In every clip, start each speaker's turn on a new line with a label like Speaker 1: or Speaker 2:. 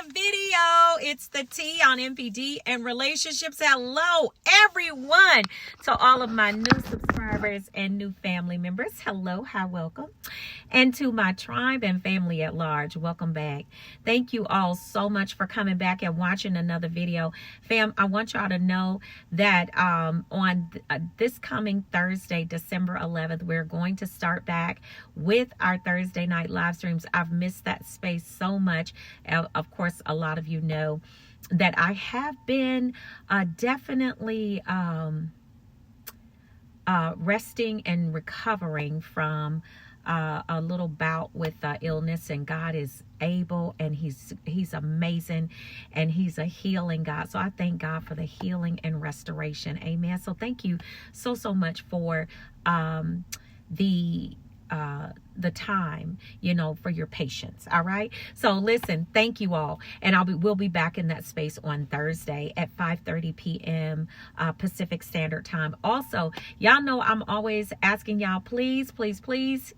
Speaker 1: another video. It's the T on MPD and relationships. Hello, everyone. To all of my new subscribers and new family members, hello, hi, welcome. And to my tribe and family at large, welcome back. Thank you all so much for coming back and watching another video. Fam, I want y'all to know that on this coming Thursday, December 11th, we're going to start back with our Thursday night live streams. I've missed that space so much. Of course, a lot of you know that I have been definitely resting and recovering from a little bout with illness, and God is able, and he's amazing, and he's a healing God. So I thank God for the healing and restoration. Amen. So thank you so much for the time, you know, for your patience. All right. So listen, thank you all. And we'll be back in that space on Thursday at 5:30 p.m. Pacific Standard Time. Also, y'all know I'm always asking y'all, please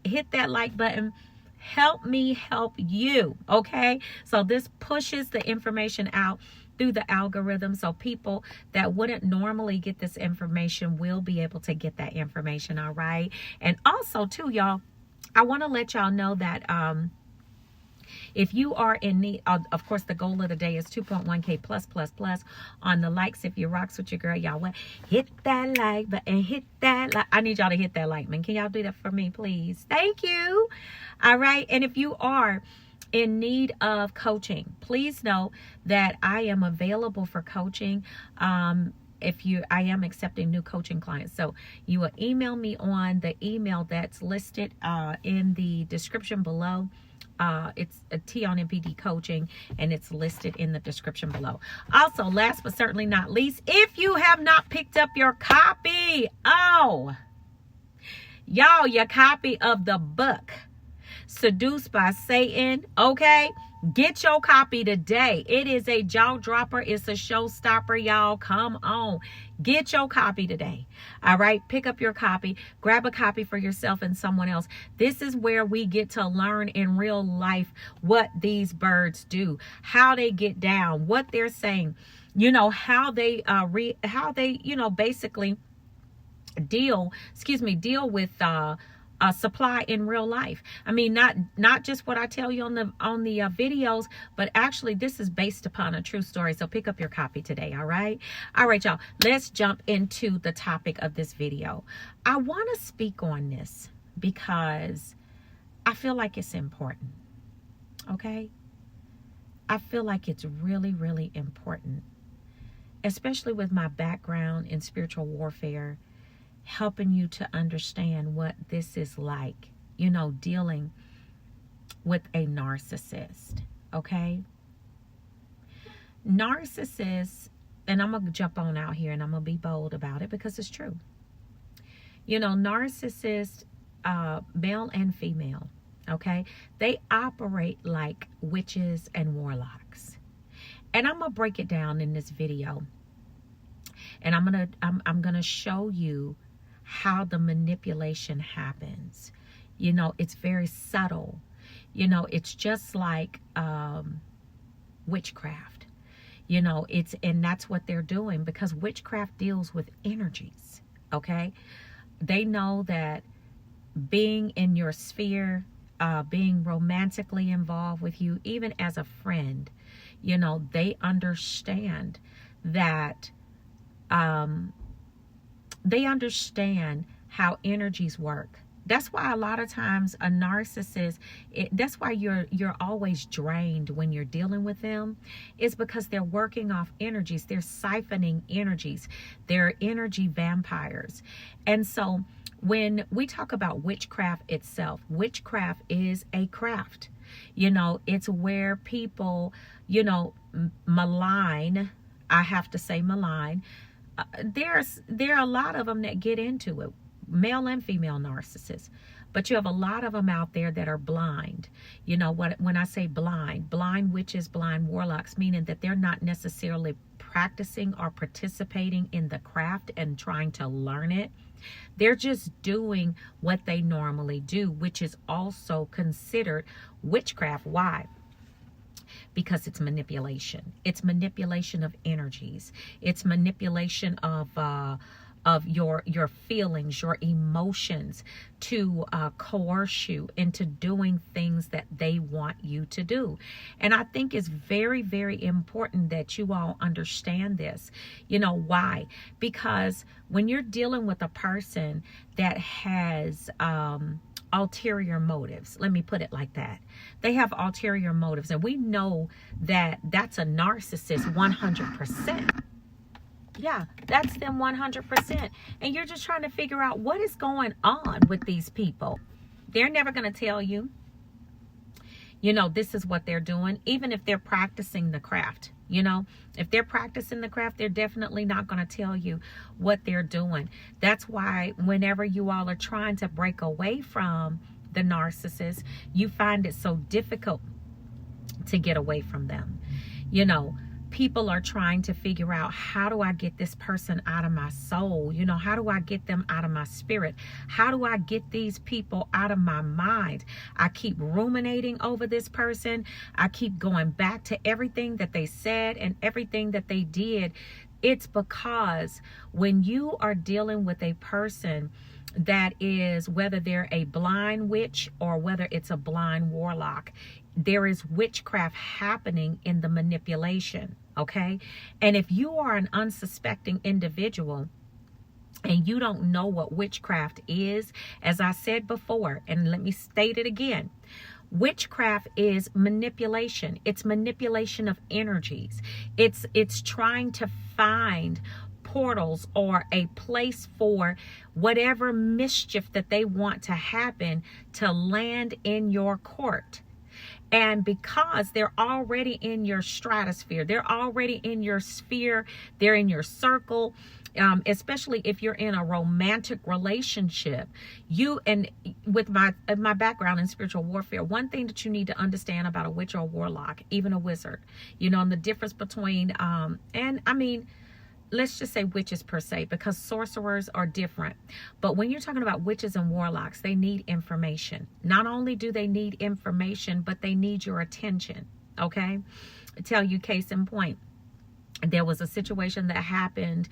Speaker 1: hit that like button. Help me help you. Okay. So this pushes the information out through the algorithm, so people that wouldn't normally get this information will be able to get that information. All right. And also too, y'all, I want to let y'all know that if you are in need, of course, the goal of the day is 2.1K plus on the likes. If you rocks with your girl, y'all hit that like button, hit that like. I need y'all to hit that like, man. Can y'all do that for me, please? Thank you. All right. And if you are in need of coaching, please know that I am available for coaching. I am accepting new coaching clients. So you will email me on the email that's listed in the description below. It's a T on MPD coaching, and it's listed in the description below. Also, last but certainly not least, if you have not picked up your copy, your copy of the book, Seduced by Satan, okay? Get your copy today. It is a jaw dropper. It's a showstopper, y'all. Come on. Get your copy today. All right. Pick up your copy. Grab a copy for yourself and someone else. This is where we get to learn in real life what these birds do, how they get down, what they're saying, you know, how they basically deal with supply in real life. I mean, not just what I tell you on the videos, but actually this is based upon a true story. So pick up your copy today. All right, y'all. Let's jump into the topic of this video. I want to speak on this because I feel like it's important. Okay, I feel like it's really important, especially with my background in spiritual warfare, helping you to understand what this is like, you know, dealing with a narcissist. Okay, narcissists, and I'm gonna jump on out here and I'm gonna be bold about it because it's true. You know, narcissists, male and female, okay, they operate like witches and warlocks, and I'm gonna break it down in this video, and I'm gonna show you how the manipulation happens. You know, it's very subtle. You know, it's just like witchcraft. You know, and that's what they're doing, because witchcraft deals with energies. Okay, they know that being in your sphere, being romantically involved with you, even as a friend, you know, they understand that. They understand how energies work. That's why a lot of times a narcissist, that's why you're always drained when you're dealing with them, is because they're working off energies. They're siphoning energies. They're energy vampires. And so when we talk about witchcraft itself, witchcraft is a craft. You know, it's where people, you know, malign. I have to say malign. There are a lot of them that get into it, male and female narcissists, but you have a lot of them out there that are blind. You know what, when I say blind witches, blind warlocks, meaning that they're not necessarily practicing or participating in the craft and trying to learn it. They're just doing what they normally do, which is also considered witchcraft. Why? because it's manipulation. It's manipulation of energies. It's manipulation of your feelings, your emotions, to coerce you into doing things that they want you to do. And I think it's very, very important that you all understand this. You know why? Because when you're dealing with a person that has ulterior motives, let me put it like that. They have ulterior motives, and we know that that's a narcissist 100%. Yeah, that's them 100%. And you're just trying to figure out what is going on with these people. They're never going to tell you, you know, this is what they're doing, even if they're practicing the craft. You know, if they're practicing the craft, they're definitely not going to tell you what they're doing. That's why whenever you all are trying to break away from the narcissist, you find it so difficult to get away from them. You know, people are trying to figure out, how do I get this person out of my soul? You know, how do I get them out of my spirit? How do I get these people out of my mind? I keep ruminating over this person. I keep going back to everything that they said and everything that they did. It's because when you are dealing with a person that is, whether they're a blind witch or whether it's a blind warlock, there is witchcraft happening in the manipulation, okay? And if you are an unsuspecting individual and you don't know what witchcraft is, as I said before, and let me state it again, witchcraft is manipulation. It's manipulation of energies. It's trying to find portals or a place for whatever mischief that they want to happen to land in your court. And because they're already in your stratosphere, they're already in your sphere, they're in your circle, especially if you're in a romantic relationship. You, and with my background in spiritual warfare, one thing that you need to understand about a witch or a warlock, even a wizard, you know, and the difference between, and I mean, let's just say witches per se, because sorcerers are different. But when you're talking about witches and warlocks, they need information. Not only do they need information, but they need your attention. Okay? I'll tell you, case in point, there was a situation that happened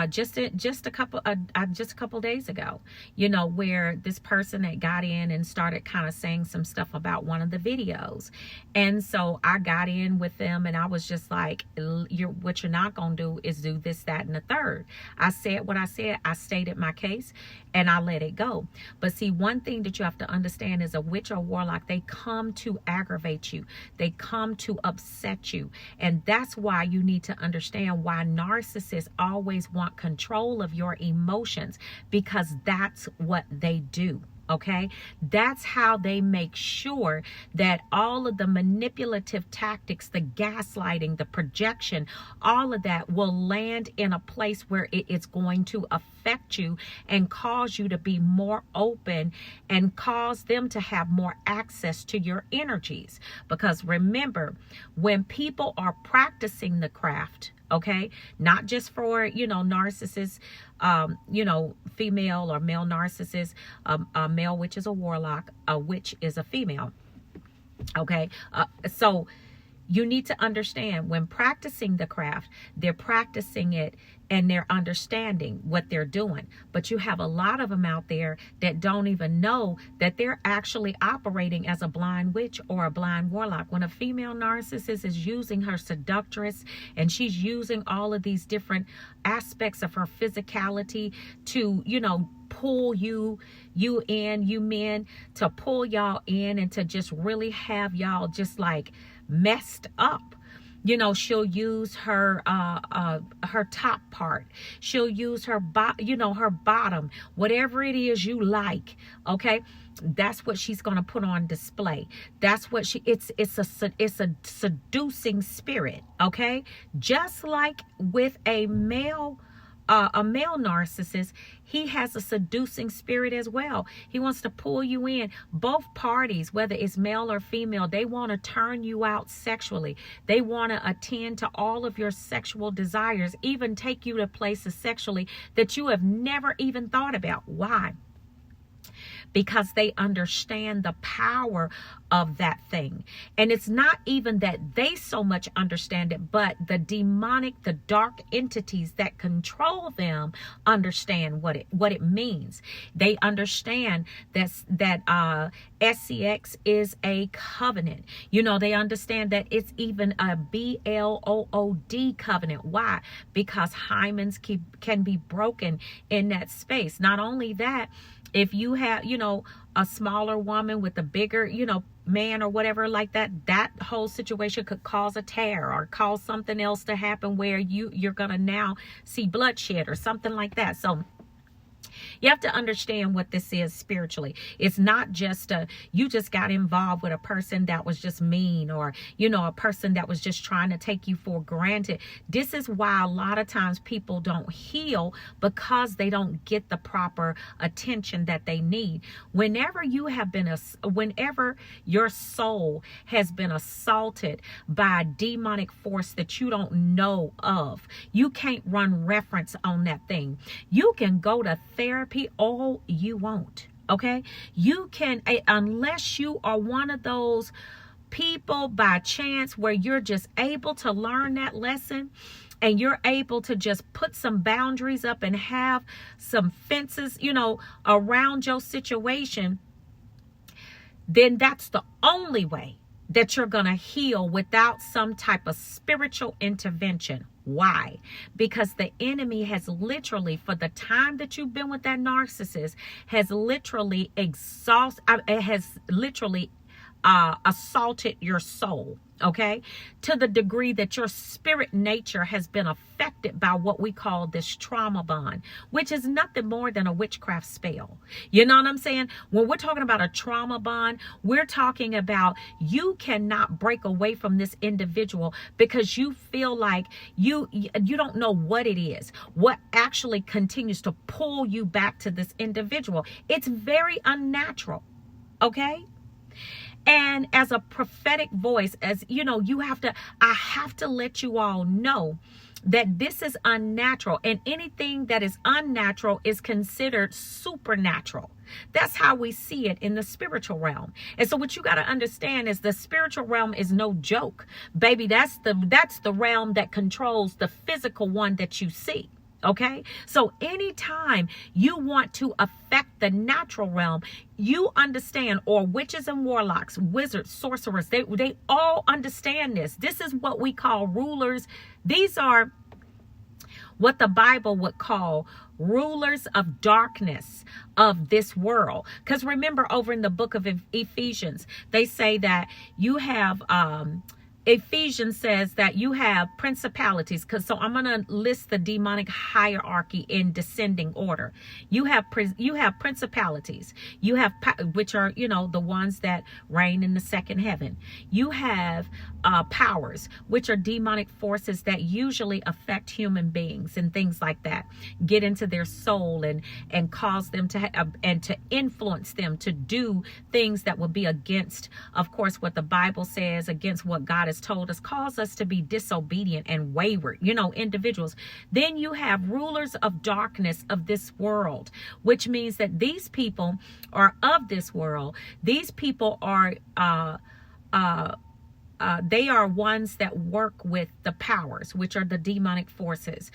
Speaker 1: just a couple days ago, you know, where this person that got in and started kind of saying some stuff about one of the videos. And so I got in with them and I was just like, what you're not going to do is do this, that, and the third. I said what I said. I stated my case and I let it go. But see, one thing that you have to understand is a witch or warlock, they come to aggravate you. They come to upset you. And that's why you need to understand why narcissists always want control of your emotions, because that's what they do. Okay, that's how they make sure that all of the manipulative tactics, the gaslighting, the projection, all of that will land in a place where it is going to affect you and cause you to be more open and cause them to have more access to your energies. Because remember, when people are practicing the craft, okay, not just for, you know, narcissists, you know, female or male narcissists, a male witch is a warlock, a witch is a female. Okay, so you need to understand, when practicing the craft, they're practicing it and they're understanding what they're doing. But you have a lot of them out there that don't even know that they're actually operating as a blind witch or a blind warlock. When a female narcissist is using her seductress and she's using all of these different aspects of her physicality to, you know, pull you men, to pull y'all in and to just really have y'all just like messed up. You know, she'll use her top part. She'll use her her bottom, whatever it is you like. Okay, that's what she's going to put on display. That's what it's a seducing spirit. Okay, just like with a male narcissist, he has a seducing spirit as well. He wants to pull you in. Both parties, whether it's male or female, they want to turn you out sexually. They want to attend to all of your sexual desires, even take you to places sexually that you have never even thought about. Why? because they understand the power of that thing. And it's not even that they so much understand it, but the demonic, the dark entities that control them understand what it means. They understand that SCX is a covenant. You know, they understand that it's even a BLOOD covenant. Why? Because hymens can be broken in that space. Not only that, if you have, you know, a smaller woman with a bigger, you know, man or whatever like that, that whole situation could cause a tear or cause something else to happen where you're going to now see bloodshed or something like that. So you have to understand what this is spiritually. It's not just you just got involved with a person that was just mean, or, you know, a person that was just trying to take you for granted. This is why a lot of times people don't heal, because they don't get the proper attention that they need. Whenever your soul has been assaulted by a demonic force that you don't know of, you can't run reference on that thing. You can go to therapy all you want, okay? You can, unless you are one of those people by chance where you're just able to learn that lesson and you're able to just put some boundaries up and have some fences, you know, around your situation, then that's the only way that you're going to heal without some type of spiritual intervention. Why? Because the enemy has literally, for the time that you've been with that narcissist, has literally assaulted your soul, okay? To the degree that your spirit nature has been affected by what we call this trauma bond, which is nothing more than a witchcraft spell. You know what I'm saying? When we're talking about a trauma bond, we're talking about you cannot break away from this individual because you feel like you don't know what it is, what actually continues to pull you back to this individual. It's very unnatural, okay? And as a prophetic voice, as you know, I have to let you all know that this is unnatural, and anything that is unnatural is considered supernatural. That's how we see it in the spiritual realm. And so what you got to understand is the spiritual realm is no joke, baby. That's the realm that controls the physical one that you see. Okay, so anytime you want to affect the natural realm, you understand, or witches and warlocks, wizards, sorcerers, they all understand this. This is what we call rulers. These are what the Bible would call rulers of darkness of this world. Because remember, over in the book of Ephesians, they say that you have Ephesians says that you have principalities, so I'm going to list the demonic hierarchy in descending order. You have principalities, you have, which are, you know, the ones that reign in the second heaven. You have powers, which are demonic forces that usually affect human beings and things like that, get into their soul and cause them to and to influence them to do things that will be against, of course, what the Bible says, against what God has told us, cause us to be disobedient and wayward, you know, individuals. Then you have rulers of darkness of this world, which means that these people are of this world. These people are they are ones that work with the powers, which are the demonic forces.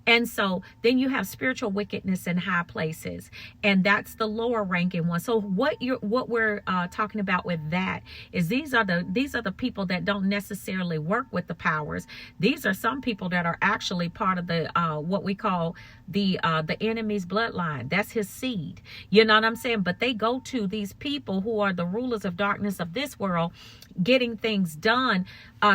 Speaker 1: And so then you have spiritual wickedness in high places, and that's the lower ranking one. So what we're talking about with that is these are the people that don't necessarily work with the powers. These are some people that are actually part of the what we call the enemy's bloodline. That's his seed. You know what I'm saying? But they go to these people who are the rulers of darkness of this world, getting things done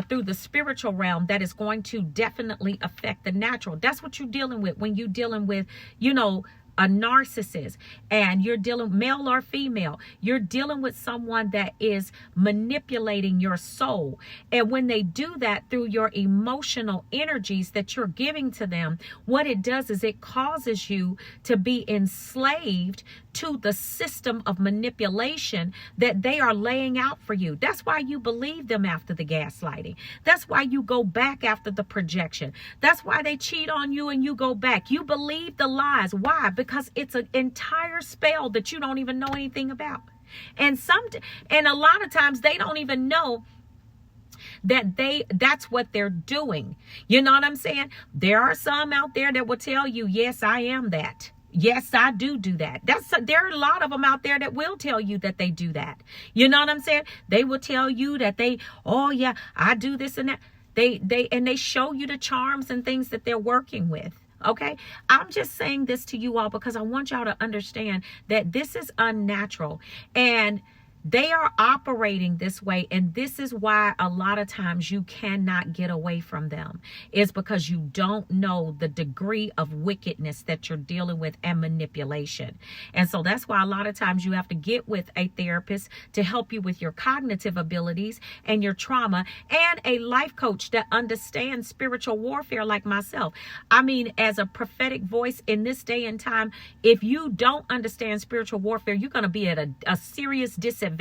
Speaker 1: through the spiritual realm that is going to definitely affect the natural. That's what you're dealing with when you're dealing with, you know, a narcissist, and you're dealing, male or female, you're dealing with someone that is manipulating your soul. And when they do that through your emotional energies that you're giving to them, what it does is it causes you to be enslaved to the system of manipulation that they are laying out for you. That's why you believe them after the gaslighting. That's why you go back after the projection. That's why they cheat on you and you go back. You believe the lies. Why? because it's an entire spell that you don't even know anything about. And a lot of times they don't even know that that's what they're doing. You know what I'm saying? There are some out there that will tell you, yes, I am that. Yes, I do that. There are a lot of them out there that will tell you that they do that. You know what I'm saying? They will tell you that oh yeah, I do this and that. They show you the charms and things that they're working with. Okay, I'm just saying this to you all because I want y'all to understand that this is unnatural, and they are operating this way. And this is why a lot of times you cannot get away from them. It's because you don't know the degree of wickedness that you're dealing with and manipulation. And so that's why a lot of times you have to get with a therapist to help you with your cognitive abilities and your trauma, and a life coach that understands spiritual warfare like myself. I mean, as a prophetic voice in this day and time, if you don't understand spiritual warfare, you're going to be at a serious disadvantage,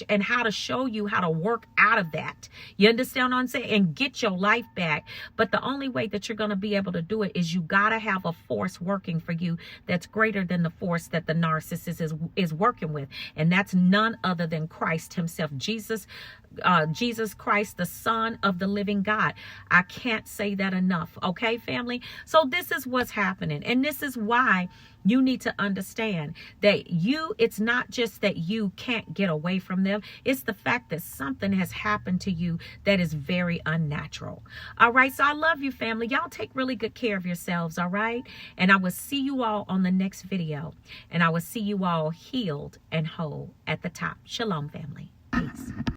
Speaker 1: and how to show you how to work out of that. You understand what I'm saying? And get your life back. But the only way that you're going to be able to do it is you got to have a force working for you that's greater than the force that the narcissist is working with. And that's none other than Christ himself, Jesus Christ, the Son of the living God. I can't say that enough. Okay, family? So this is what's happening. And this is why you need to understand that it's not just that you can't get away from them. It's the fact that something has happened to you that is very unnatural. All right. So I love you, family. Y'all take really good care of yourselves. All right. And I will see you all on the next video. And I will see you all healed and whole at the top. Shalom, family. Peace.